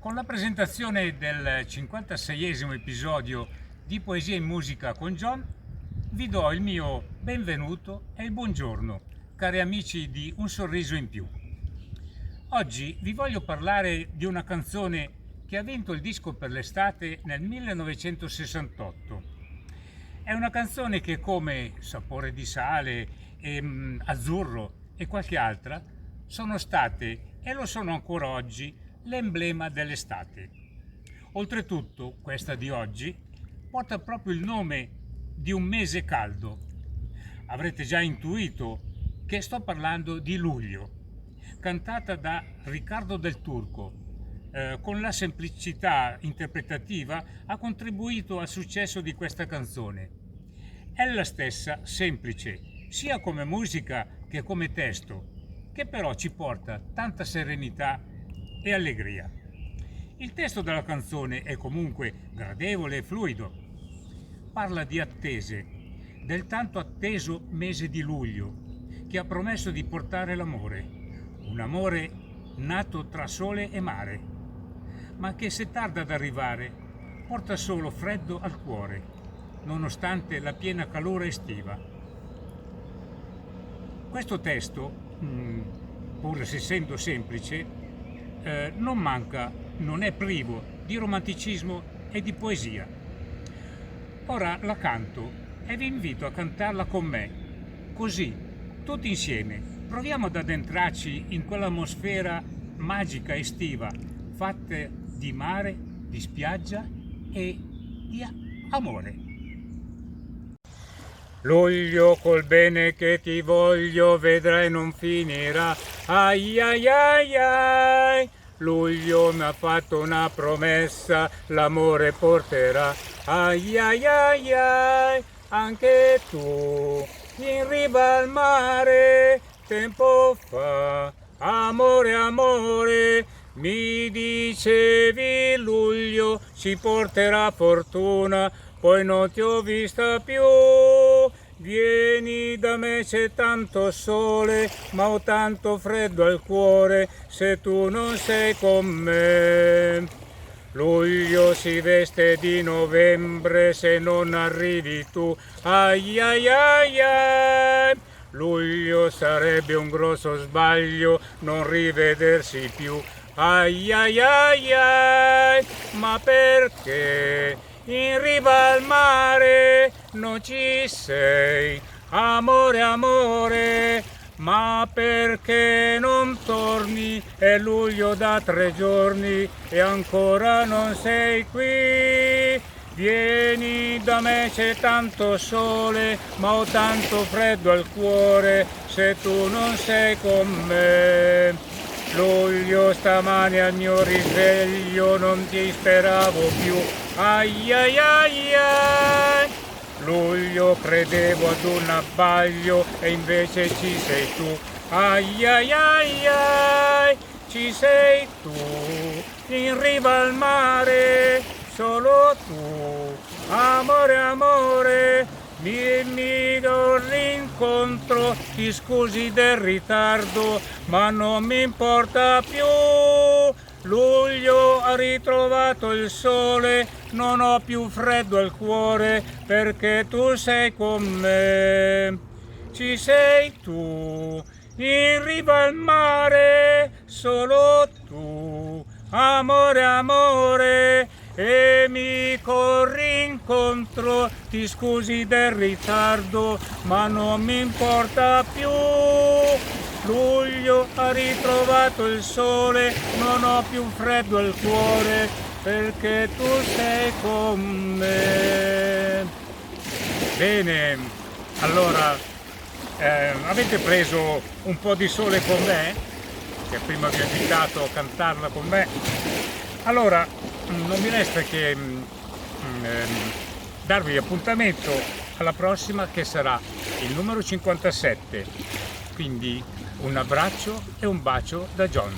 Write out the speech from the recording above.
Con la presentazione del 56esimo episodio di Poesia in Musica con John, vi do il mio benvenuto e il buongiorno, cari amici di Un Sorriso in Più. Oggi vi voglio parlare di una canzone che ha vinto il disco per l'estate nel 1968. È una canzone che, come Sapore di sale, Azzurro e qualche altra, sono state e lo sono ancora oggi l'emblema dell'estate. Oltretutto, questa di oggi porta proprio il nome di un mese caldo. Avrete già intuito che sto parlando di luglio, cantata da Riccardo Del Turco. Con la semplicità interpretativa ha contribuito al successo di questa canzone. È la stessa, semplice, sia come musica che come testo, che però ci porta tanta serenità e allegria. Il testo della canzone è comunque gradevole e fluido. Parla di attese, del tanto atteso mese di luglio, che ha promesso di portare l'amore, un amore nato tra sole e mare, ma che se tarda ad arrivare porta solo freddo al cuore, nonostante la piena calore estiva. Questo testo, pur essendo semplice, non è privo di romanticismo e di poesia. Ora la canto e vi invito a cantarla con me, così, tutti insieme, proviamo ad addentrarci in quell'atmosfera magica estiva, fatta di mare, di spiaggia e di amore. Luglio, col bene che ti voglio, vedrai non finirà. Ai ai ai ai. Luglio mi ha fatto una promessa, l'amore porterà. Ai ai ai ai. Anche tu, in riva al mare, tempo fa, amore, amore, mi dicevi luglio ci porterà fortuna, poi non ti ho vista più. Vieni da me, c'è tanto sole, ma ho tanto freddo al cuore se tu non sei con me. Luglio si veste di novembre se non arrivi tu. Ai ai ai ai. Luglio sarebbe un grosso sbaglio non rivedersi più. Ai ai ai ai. Ma perché? In riva al mare non ci sei, amore, amore, ma perché non torni? È luglio da 3 giorni e ancora non sei qui. Vieni da me, c'è tanto sole, ma ho tanto freddo al cuore se tu non sei con me. Luglio, stamani al mio risveglio non ti speravo più. Ai ai ai ai. Luglio, credevo ad un abbaglio e invece ci sei tu. Ai ai ai ai. Ci sei tu, in riva al mare, solo tu, amore, amore. Mi rincontro, ti scusi del ritardo, ma non mi importa più. Luglio ha ritrovato il sole, non ho più freddo al cuore, perché tu sei con me. Ci sei tu, in riva al mare, solo tu, amore, amore. E mi corri incontro, ti scusi del ritardo, ma non mi importa più. Luglio ha ritrovato il sole, non ho più freddo al cuore, perché tu sei con me. Bene, allora, avete preso un po' di sole con me? Che prima vi ho invitato a cantarla con me. Allora, non mi resta che darvi appuntamento alla prossima, che sarà il numero 57. Quindi un abbraccio e un bacio da John.